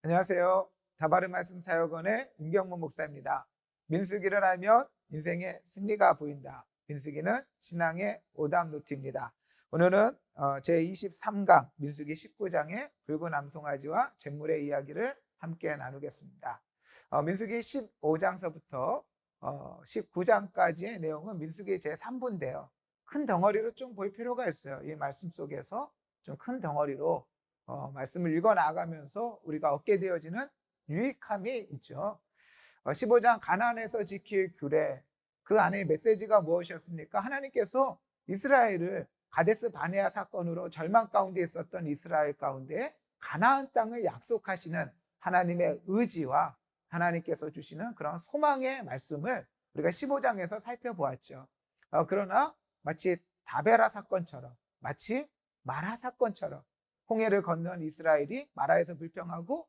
안녕하세요. 다바른 말씀 사역원의 윤경문 목사입니다. 민수기를 알면 인생의 승리가 보인다. 민수기는 신앙의 오답 노트입니다. 오늘은 제23강 민수기 19장의 붉은 암송아지와 잿물의 이야기를 함께 나누겠습니다. 민수기 15장서부터 19장까지의 내용은 민수기 제3부인데요. 큰 덩어리로 좀 볼 필요가 있어요. 이 말씀 속에서 좀 큰 덩어리로 말씀을 읽어 나가면서 우리가 얻게 되어지는 유익함이 있죠. 15장 가나안에서 지킬 규례, 그 안에 메시지가 무엇이었습니까? 하나님께서 이스라엘을 가데스 바네아 사건으로 절망 가운데 있었던 이스라엘 가운데 가나안 땅을 약속하시는 하나님의 의지와 하나님께서 주시는 그런 소망의 말씀을 우리가 15장에서 살펴보았죠. 그러나 마치 다베라 사건처럼, 마치 마라 사건처럼 홍해를 건넌 이스라엘이 마라에서 불평하고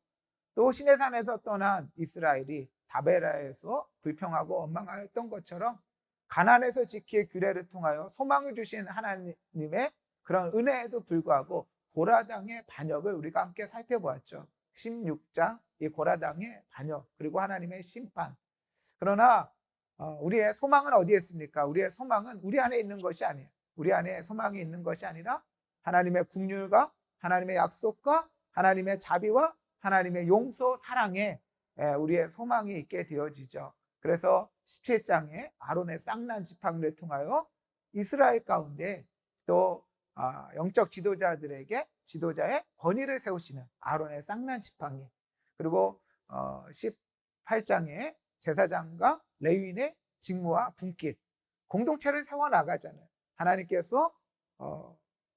또 시내산에서 떠난 이스라엘이 다베라에서 불평하고 원망하였던 것처럼 가나안에서 지킬 규례를 통하여 소망을 주신 하나님의 그런 은혜에도 불구하고 고라당의 반역을 우리가 함께 살펴보았죠. 16장 이 고라당의 반역 그리고 하나님의 심판. 그러나 우리의 소망은 어디에 있습니까? 우리의 소망은 우리 안에 있는 것이 아니에요. 우리 안에 소망이 있는 것이 아니라 하나님의 긍휼과 하나님의 약속과 하나님의 자비와 하나님의 용서, 사랑에 우리의 소망이 있게 되어지죠. 그래서 17장에 아론의 쌍난 지팡이를 통하여 이스라엘 가운데 또 영적 지도자들에게 지도자의 권위를 세우시는 아론의 쌍난 지팡이, 그리고 18장에 제사장과 레위인의 직무와 분깃, 공동체를 세워나가잖아요. 하나님께서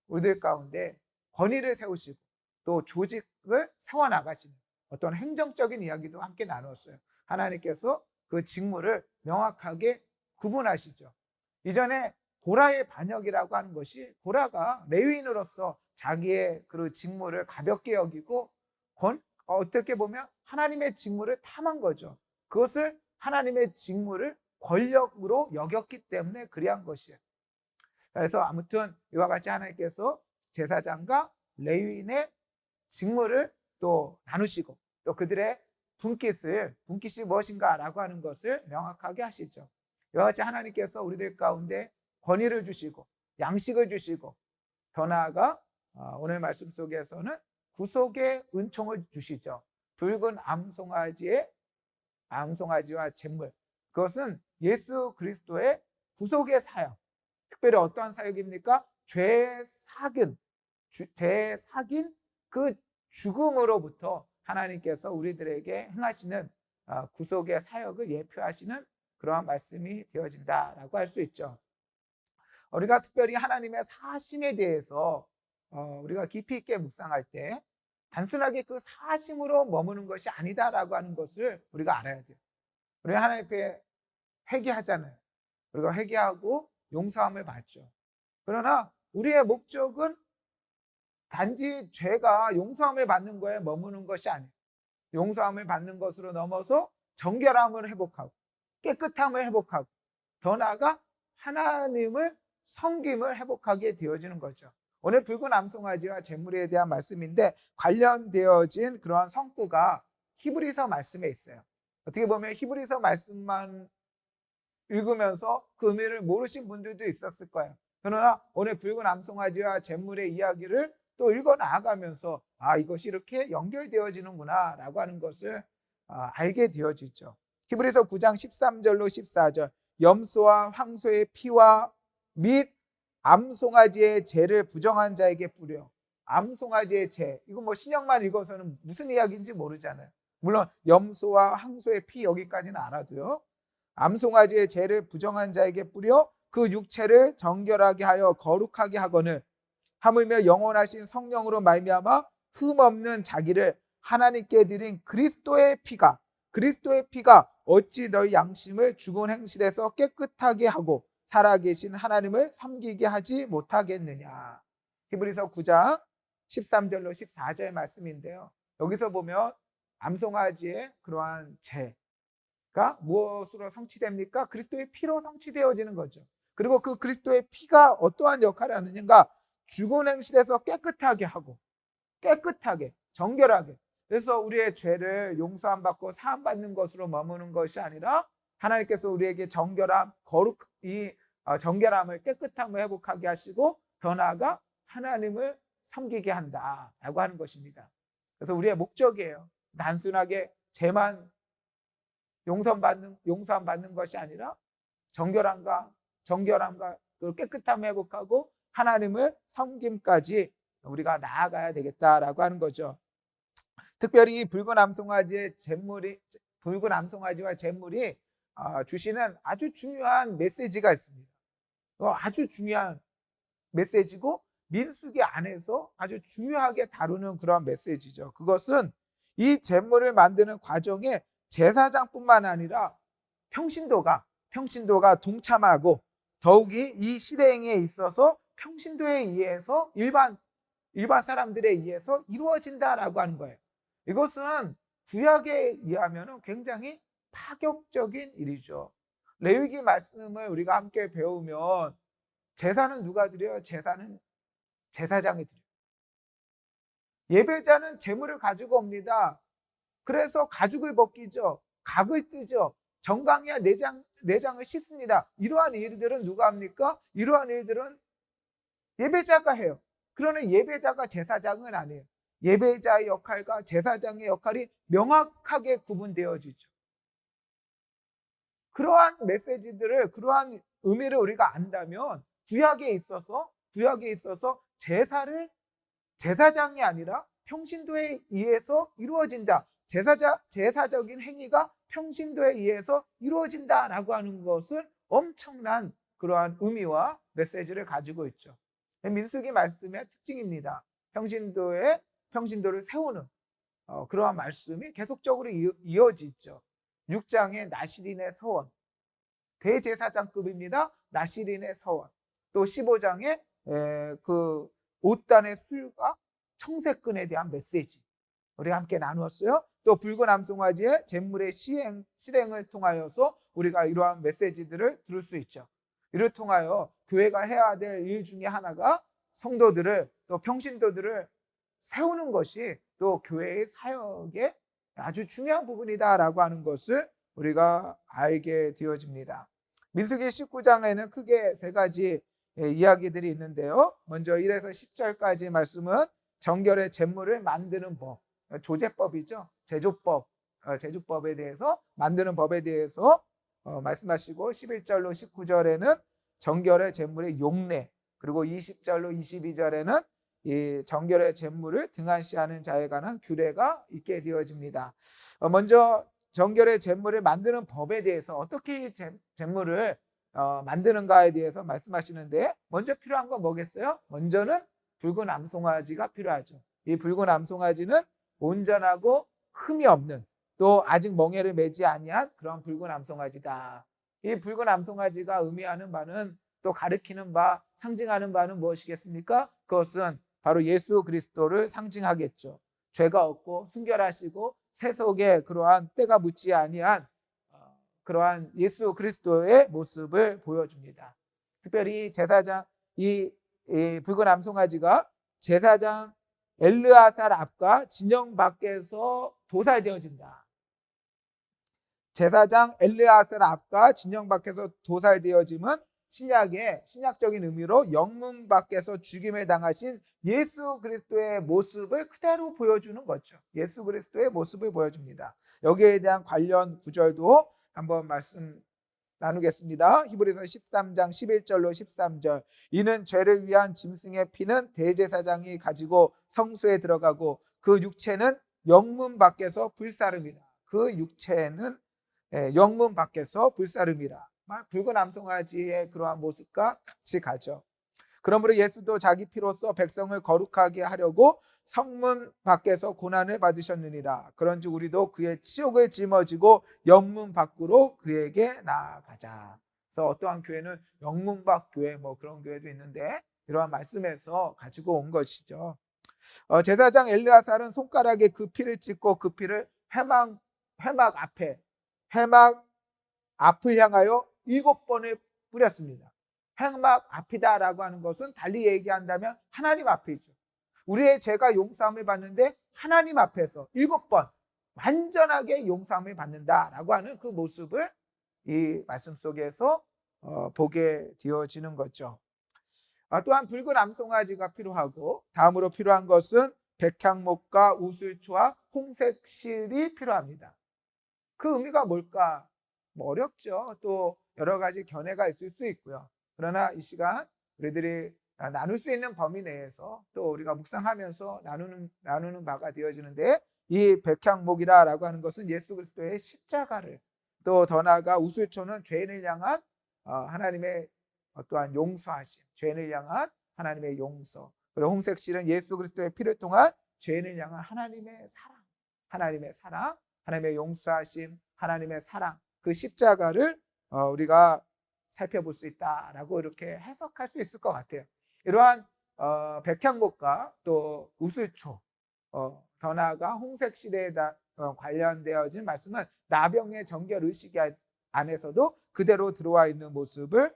우리들 가운데 권위를 세우시고 또 조직을 세워나가시는 어떤 행정적인 이야기도 함께 나눴어요. 하나님께서 그 직무를 명확하게 구분하시죠. 이전에 고라의 반역이라고 하는 것이 고라가 레위인으로서 자기의 그 직무를 가볍게 여기고 어떻게 보면 하나님의 직무를 탐한 거죠. 그것을 하나님의 직무를 권력으로 여겼기 때문에 그리한 것이에요. 그래서 아무튼 이와 같이 하나님께서 제사장과 레위인의 직무를 또 나누시고 또 그들의 분깃이 무엇인가라고 하는 것을 명확하게 하시죠. 이와 같이 하나님께서 우리들 가운데 권위를 주시고 양식을 주시고 더 나아가 오늘 말씀 속에서는 구속의 은총을 주시죠. 붉은 암송아지와 잿물, 그것은 예수 그리스도의 구속의 사역. 특별히 어떠한 사역입니까? 죄 사긴 그 죽음으로부터 하나님께서 우리들에게 행하시는 구속의 사역을 예표하시는 그러한 말씀이 되어진다라고 할 수 있죠. 우리가 특별히 하나님의 사심에 대해서 우리가 깊이 있게 묵상할 때 단순하게 그 사심으로 머무는 것이 아니다라고 하는 것을 우리가 알아야 돼요. 우리가 하나님 앞에 회개하잖아요. 우리가 회개하고 용서함을 받죠. 그러나 우리의 목적은 단지 죄가 용서함을 받는 거에 머무는 것이 아니에요. 용서함을 받는 것으로 넘어서 정결함을 회복하고 깨끗함을 회복하고 더 나아가 하나님을 섬김을 회복하게 되어지는 거죠. 오늘 붉은 암송아지와 잿물에 대한 말씀인데 관련되어진 그러한 성구가 히브리서 말씀에 있어요. 어떻게 보면 히브리서 말씀만 읽으면서 그 의미를 모르신 분들도 있었을 거예요. 그러나 오늘 붉은 암송아지와 잿물의 이야기를 또 읽어 나아가면서 이것이 이렇게 연결되어지는구나 라고 하는 것을 알게 되어지죠. 히브리서 9장 13절로 14절, 염소와 황소의 피와 및 암송아지의 죄를 부정한 자에게 뿌려. 암송아지의 죄, 이거 뭐 신약만 읽어서는 무슨 이야기인지 모르잖아요. 물론 염소와 황소의 피 여기까지는 알아도요, 암송아지의 죄를 부정한 자에게 뿌려 그 육체를 정결하게 하여 거룩하게 하거늘 하물며 영원하신 성령으로 말미암아 흠없는 자기를 하나님께 드린 그리스도의 피가 어찌 너희 양심을 죽은 행실에서 깨끗하게 하고 살아계신 하나님을 섬기게 하지 못하겠느냐. 히브리서 9장 13절로 14절 말씀인데요. 여기서 보면 암송아지의 그러한 죄가 무엇으로 성취됩니까? 그리스도의 피로 성취되어지는 거죠. 그리고 그 그리스도의 피가 어떠한 역할을 하느냐가 죽은 행실에서 깨끗하게 하고 깨끗하게 정결하게. 그래서 우리의 죄를 용서함 받고 사함 받는 것으로 머무는 것이 아니라 하나님께서 우리에게 정결함, 정결함을 깨끗함을 회복하게 하시고 더 나아가 하나님을 섬기게 한다라고 하는 것입니다. 그래서 우리의 목적이에요. 단순하게 죄만 용서함 받는 것이 아니라 정결함과 그 깨끗함을 회복하고 하나님을 섬김까지 우리가 나아가야 되겠다라고 하는 거죠. 특별히 붉은 암송아지와 잿물이 주시는 아주 중요한 메시지가 있습니다. 아주 중요한 메시지고 민수기 안에서 아주 중요하게 다루는 그런 메시지죠. 그것은 이 잿물을 만드는 과정에 제사장뿐만 아니라 평신도가 동참하고 더욱이 이 실행에 있어서 평신도에 의해서 일반 사람들에 의해서 이루어진다라고 하는 거예요. 이것은 구약에 의하면 굉장히 파격적인 일이죠. 레위기 말씀을 우리가 함께 배우면 제사는 누가 드려요? 제사는 제사장이 드려요. 예배자는 제물을 가지고 옵니다. 그래서 가죽을 벗기죠. 각을 뜨죠. 정강이와 내장을 씻습니다. 이러한 일들은 누가 합니까? 이러한 일들은 예배자가 해요. 그러나 예배자가 제사장은 아니에요. 예배자의 역할과 제사장의 역할이 명확하게 구분되어지죠. 그러한 메시지들을, 그러한 의미를 우리가 안다면 구약에 있어서 제사장이 아니라 평신도에 의해서 이루어진다. 제사적인 행위가 평신도에 의해서 이루어진다라고 하는 것은 엄청난 그러한 의미와 메시지를 가지고 있죠. 민수기 말씀의 특징입니다. 평신도를 세우는 그러한 말씀이 계속적으로 이어지죠. 6장의 나시린의 서원, 대제사장급입니다. 나시린의 서원. 또 15장의 그 옷단의 술과 청색근에 대한 메시지 우리가 함께 나누었어요. 또 붉은 암송아지의 잿물의 실행을 통하여서 우리가 이러한 메시지들을 들을 수 있죠. 이를 통하여 교회가 해야 될 일 중에 하나가 성도들을, 또 평신도들을 세우는 것이 또 교회의 사역의 아주 중요한 부분이다라고 하는 것을 우리가 알게 되어집니다. 민수기 19장에는 크게 세 가지 이야기들이 있는데요. 먼저 1에서 10절까지 말씀은 정결의 잿물을 만드는 법, 조제법이죠. 제조법에 대해서, 만드는 법에 대해서 말씀하시고, 11절로 19절에는 정결의 잿물의 용례, 그리고 20절로 22절에는 이 정결의 잿물을 등한시하는 자에 관한 규례가 있게 되어집니다. 먼저 정결의 잿물을 만드는 법에 대해서, 어떻게 잿물을 만드는가에 대해서 말씀하시는데, 먼저 필요한 건 뭐겠어요? 먼저는 붉은 암송아지가 필요하죠. 이 붉은 암송아지는 온전하고 흠이 없는, 또 아직 멍에를 매지 아니한 그런 붉은 암송아지다. 이 붉은 암송아지가 의미하는 바는, 또 가리키는 바, 상징하는 바는 무엇이겠습니까? 그것은 바로 예수 그리스도를 상징하겠죠. 죄가 없고 순결하시고 세속에 그러한 때가 묻지 아니한 그러한 예수 그리스도의 모습을 보여줍니다. 특별히 이 붉은 암송아지가 제사장 엘르아살 앞과 진영 밖에서 도살되어진다. 제사장 엘르아살 앞과 진영 밖에서 도살되어짐은 신약적인 의미로 영문 밖에서 죽임을 당하신 예수 그리스도의 모습을 그대로 보여주는 거죠. 예수 그리스도의 모습을 보여줍니다. 여기에 대한 관련 구절도 한번 말씀 나누겠습니다. 히브리서 13장 11절로 13절. 이는 죄를 위한 짐승의 피는 대제사장이 가지고 성소에 들어가고 그 육체는 영문 밖에서 불사름이라. 그 육체는 영문 밖에서 불사름이라. 붉은 암송아지의 그러한 모습과 같이 가죠. 그러므로 예수도 자기 피로써 백성을 거룩하게 하려고 성문 밖에서 고난을 받으셨느니라. 그런즉 우리도 그의 치욕을 짊어지고 영문 밖으로 그에게 나아가자. 그래서 어떠한 교회는 영문 밖 교회, 그런 교회도 있는데 이러한 말씀에서 가지고 온 것이죠. 제사장 엘르아살은 손가락에 그 피를 찍고 그 피를 회막 앞을 향하여 7번을 뿌렸습니다. 회막 앞이다라고 하는 것은 달리 얘기한다면 하나님 앞이죠. 우리의 죄가 용서함을 받는데 하나님 앞에서 7번 완전하게 용서함을 받는다라고 하는 그 모습을 이 말씀 속에서 보게 되어지는 거죠. 또한 붉은 암송아지가 필요하고, 다음으로 필요한 것은 백향목과 우슬초와 홍색실이 필요합니다. 그 의미가 뭘까? 어렵죠. 또 여러 가지 견해가 있을 수 있고요. 그러나 이 시간 우리들이 나눌 수 있는 범위 내에서 또 우리가 묵상하면서 나누는 바가 되어지는데, 이 백향목이라고 하는 것은 예수 그리스도의 십자가를, 또 더 나아가 우슬초는 죄인을 향한 하나님의 또한 용서하심, 죄인을 향한 하나님의 용서, 그리고 홍색실은 예수 그리스도의 피를 통한 죄인을 향한 하나님의 사랑, 하나님의 용서하심, 하나님의 사랑, 그 십자가를 우리가 살펴볼 수 있다라고 이렇게 해석할 수 있을 것 같아요. 이러한 백향목과 또 우슬초, 더 나아가 홍색실에 관련되어진 말씀은 나병의 정결 의식 안에서도 그대로 들어와 있는 모습을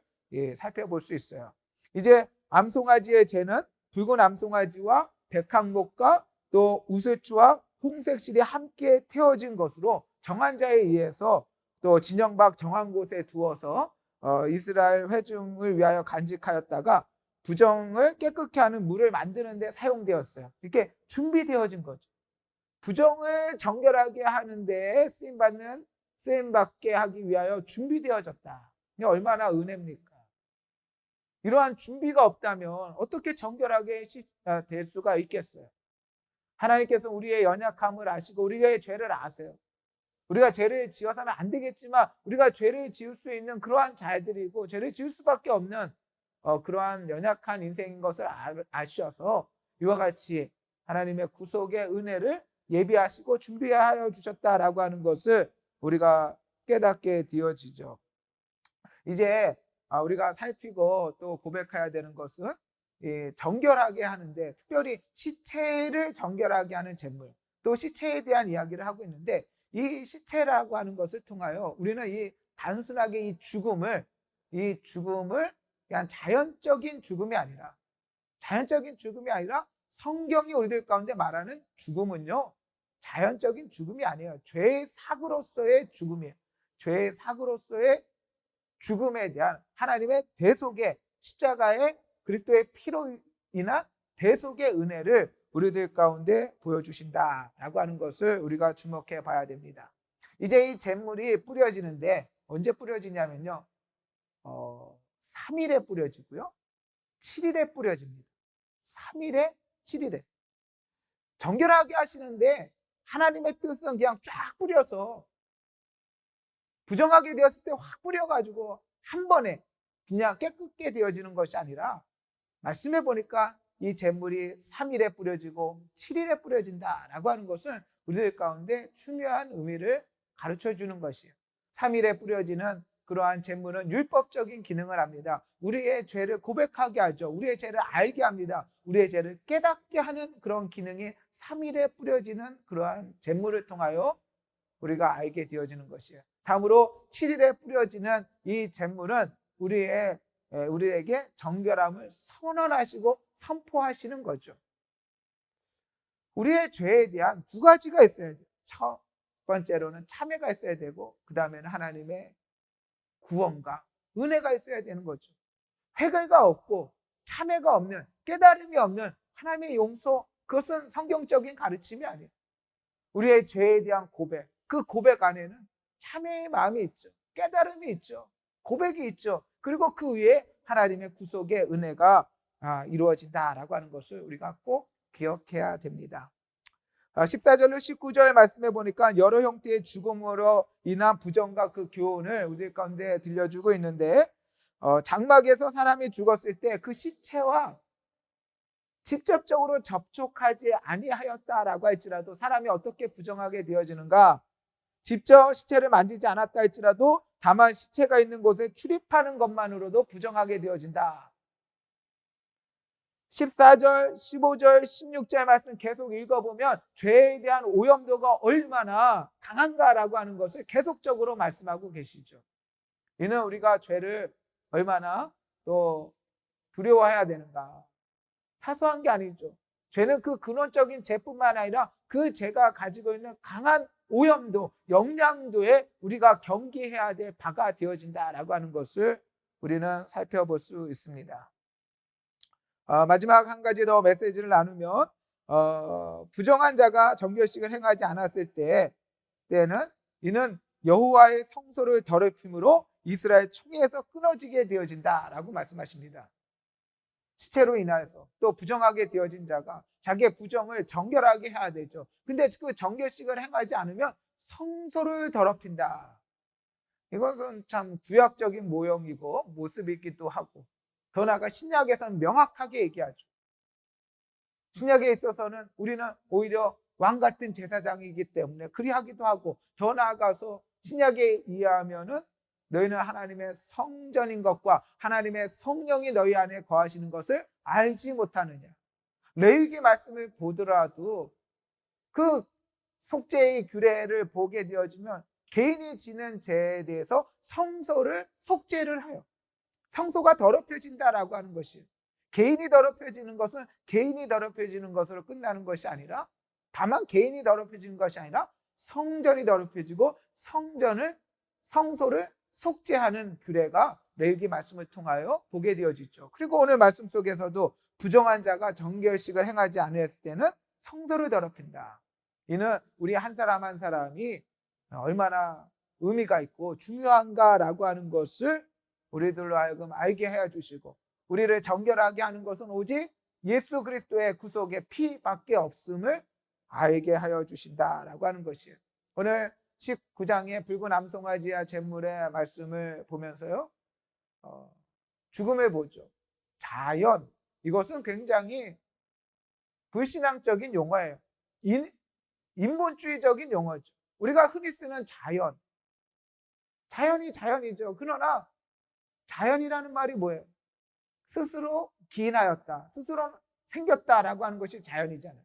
살펴볼 수 있어요. 이제 암송아지의 죄는 붉은 암송아지와 백향목과 또 우슬초와 홍색실이 함께 태워진 것으로 정한 자에 의해서 또 진영 밖 정한 곳에 두어서 이스라엘 회중을 위하여 간직하였다가 부정을 깨끗게 하는 물을 만드는 데 사용되었어요. 이렇게 준비되어진 거죠. 부정을 정결하게 하는 데 쓰임받게 하기 위하여 준비되어졌다. 이게 얼마나 은혜입니까? 이러한 준비가 없다면 어떻게 정결하게 될 수가 있겠어요? 하나님께서 우리의 연약함을 아시고 우리의 죄를 아세요. 우리가 죄를 지어서는 안 되겠지만 우리가 죄를 지을 수 있는 그러한 자들이고 죄를 지을 수밖에 없는 그러한 연약한 인생인 것을 아셔서 이와 같이 하나님의 구속의 은혜를 예비하시고 준비하여 주셨다라고 하는 것을 우리가 깨닫게 되어지죠. 이제 우리가 살피고 또 고백해야 되는 것은 정결하게 하는데, 특별히 시체를 정결하게 하는 제물, 또 시체에 대한 이야기를 하고 있는데, 이 시체라고 하는 것을 통하여 우리는 이 단순하게 이 죽음을 그냥 자연적인 죽음이 아니라 성경이 우리들 가운데 말하는 죽음은요, 자연적인 죽음이 아니에요. 죄의 사고로서의 죽음이에요. 죄의 사고로서의 죽음에 대한 하나님의 대속의 십자가의 그리스도의 피로 인한 대속의 은혜를 우리들 가운데 보여주신다라고 하는 것을 우리가 주목해 봐야 됩니다. 이제 이 제물이 뿌려지는데 언제 뿌려지냐면요, 3일에 뿌려지고요, 7일에 뿌려집니다. 3일에 7일에 정결하게 하시는데 하나님의 뜻은 그냥 쫙 뿌려서 부정하게 되었을 때 확 뿌려가지고 한 번에 그냥 깨끗게 되어지는 것이 아니라, 말씀해 보니까 이 제물이 3일에 뿌려지고 7일에 뿌려진다라고 하는 것은 우리들 가운데 중요한 의미를 가르쳐 주는 것이에요. 3일에 뿌려지는 그러한 제물은 율법적인 기능을 합니다. 우리의 죄를 고백하게 하죠. 우리의 죄를 알게 합니다. 우리의 죄를 깨닫게 하는 그런 기능이 3일에 뿌려지는 그러한 제물을 통하여 우리가 알게 되어지는 것이에요. 다음으로 7일에 뿌려지는 이 제물은 우리에게 정결함을 선언하시고 선포하시는 거죠. 우리의 죄에 대한 두 가지가 있어야 돼요. 첫 번째로는 참회가 있어야 되고, 그 다음에는 하나님의 구원과 은혜가 있어야 되는 거죠. 회개가 없고 참회가 없는, 깨달음이 없는 하나님의 용서, 그것은 성경적인 가르침이 아니에요. 우리의 죄에 대한 고백, 그 고백 안에는 참회의 마음이 있죠. 깨달음이 있죠. 고백이 있죠. 그리고 그 위에 하나님의 구속의 은혜가 이루어진다라고 하는 것을 우리가 꼭 기억해야 됩니다. 14절로 19절 말씀해 보니까 여러 형태의 죽음으로 인한 부정과 그 교훈을 우리 가운데 들려주고 있는데, 장막에서 사람이 죽었을 때 그 시체와 직접적으로 접촉하지 아니하였다라고 할지라도 사람이 어떻게 부정하게 되어지는가? 직접 시체를 만지지 않았다 할지라도 다만 시체가 있는 곳에 출입하는 것만으로도 부정하게 되어진다. 14절, 15절, 16절 말씀 계속 읽어보면 죄에 대한 오염도가 얼마나 강한가라고 하는 것을 계속적으로 말씀하고 계시죠. 이는 우리가 죄를 얼마나 또 두려워해야 되는가. 사소한 게 아니죠. 죄는 그 근원적인 죄뿐만 아니라 그 죄가 가지고 있는 강한 오염도, 영양도에 우리가 경계해야 될 바가 되어진다라고 하는 것을 우리는 살펴볼 수 있습니다. 마지막 한 가지 더 메시지를 나누면 부정한 자가 정결식을 행하지 않았을 때는 이는 여호와의 성소를 더럽힘으로 이스라엘 총회에서 끊어지게 되어진다라고 말씀하십니다. 시체로 인하여서 또 부정하게 되어진 자가 자기의 부정을 정결하게 해야 되죠. 근데 그 정결식을 행하지 않으면 성소를 더럽힌다. 이것은 참 구약적인 모형이고 모습이기도 하고, 더 나아가 신약에서는 명확하게 얘기하죠. 신약에 있어서는 우리는 오히려 왕 같은 제사장이기 때문에 그리하기도 하고, 더 나아가서 신약에 의하면은 너희는 하나님의 성전인 것과 하나님의 성령이 너희 안에 거하시는 것을 알지 못하느냐. 레위기 말씀을 보더라도 그 속죄의 규례를 보게 되어지면 개인이 지는 죄에 대해서 성소를 속죄를 하여 성소가 더럽혀진다라고 하는 것이에요. 개인이 더럽혀지는 것은 개인이 더럽혀지는 것으로 끝나는 것이 아니라, 다만 개인이 더럽혀지는 것이 아니라 성전이 더럽혀지고 성소를 속죄하는 규례가 레위기 말씀을 통하여 보게 되어지죠. 그리고 오늘 말씀 속에서도 부정한 자가 정결식을 행하지 않았을 때는 성소를 더럽힌다. 이는 우리 한 사람 한 사람이 얼마나 의미가 있고 중요한가라고 하는 것을 우리들로 하여금 알게 해 주시고, 우리를 정결하게 하는 것은 오직 예수 그리스도의 구속의 피밖에 없음을 알게 하여 주신다라고 하는 것이에요. 오늘 19장의 붉은 암송아지와 잿물의 말씀을 보면서요, 죽음을 보죠. 자연, 이것은 굉장히 불신앙적인 용어예요. 인본주의적인 용어죠. 우리가 흔히 쓰는 자연이 자연이죠. 그러나 자연이라는 말이 뭐예요? 스스로 기인하였다, 스스로 생겼다라고 하는 것이 자연이잖아요.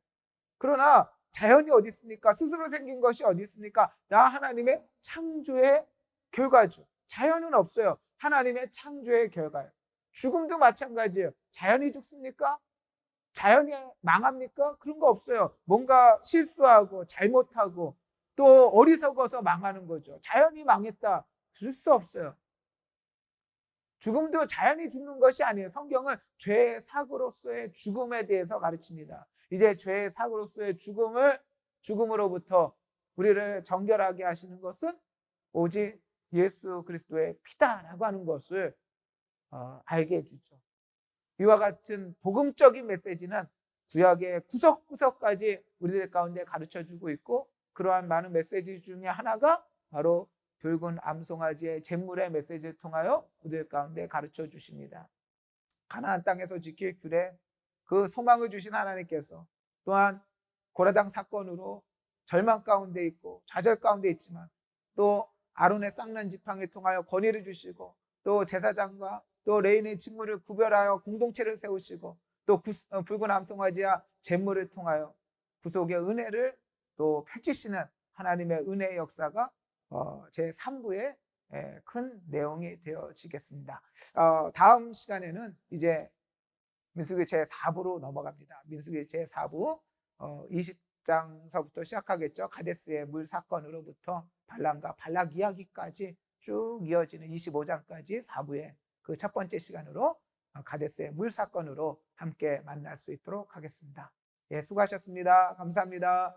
그러나 자연이 어디 있습니까? 스스로 생긴 것이 어디 있습니까? 나 하나님의 창조의 결과죠. 자연은 없어요. 하나님의 창조의 결과예요. 죽음도 마찬가지예요. 자연이 죽습니까? 자연이 망합니까? 그런 거 없어요. 뭔가 실수하고 잘못하고 또 어리석어서 망하는 거죠. 자연이 망했다, 그럴 수 없어요. 죽음도 자연이 죽는 것이 아니에요. 성경은 죄의 사고로서의 죽음에 대해서 가르칩니다. 이제 죄의 사고로서의 죽음으로부터 우리를 정결하게 하시는 것은 오직 예수 그리스도의 피다라고 하는 것을 알게 해주죠. 이와 같은 복음적인 메시지는 구약의 구석구석까지 우리들 가운데 가르쳐주고 있고, 그러한 많은 메시지 중에 하나가 바로 붉은 암송아지의 잿물의 메시지를 통하여 우리들 가운데 가르쳐 주십니다. 가나안 땅에서 지킬 규례, 그 소망을 주신 하나님께서 또한 고라당 사건으로 절망 가운데 있고 좌절 가운데 있지만, 또 아론의 쌍난 지팡이를 통하여 권위를 주시고, 또 제사장과 또 레인의 직무를 구별하여 공동체를 세우시고, 또 붉은 암송아지와 잿물을 통하여 구속의 은혜를 또 펼치시는 하나님의 은혜의 역사가 제3부의 큰 내용이 되어지겠습니다. 다음 시간에는 이제 민수기 제4부로 넘어갑니다. 민수기 제4부 20장서부터 시작하겠죠. 가데스의 물 사건으로부터 발람과 발락 이야기까지 쭉 이어지는 25장까지 4부의 그 첫 번째 시간으로 가데스의 물 사건으로 함께 만날 수 있도록 하겠습니다. 예, 수고하셨습니다. 감사합니다.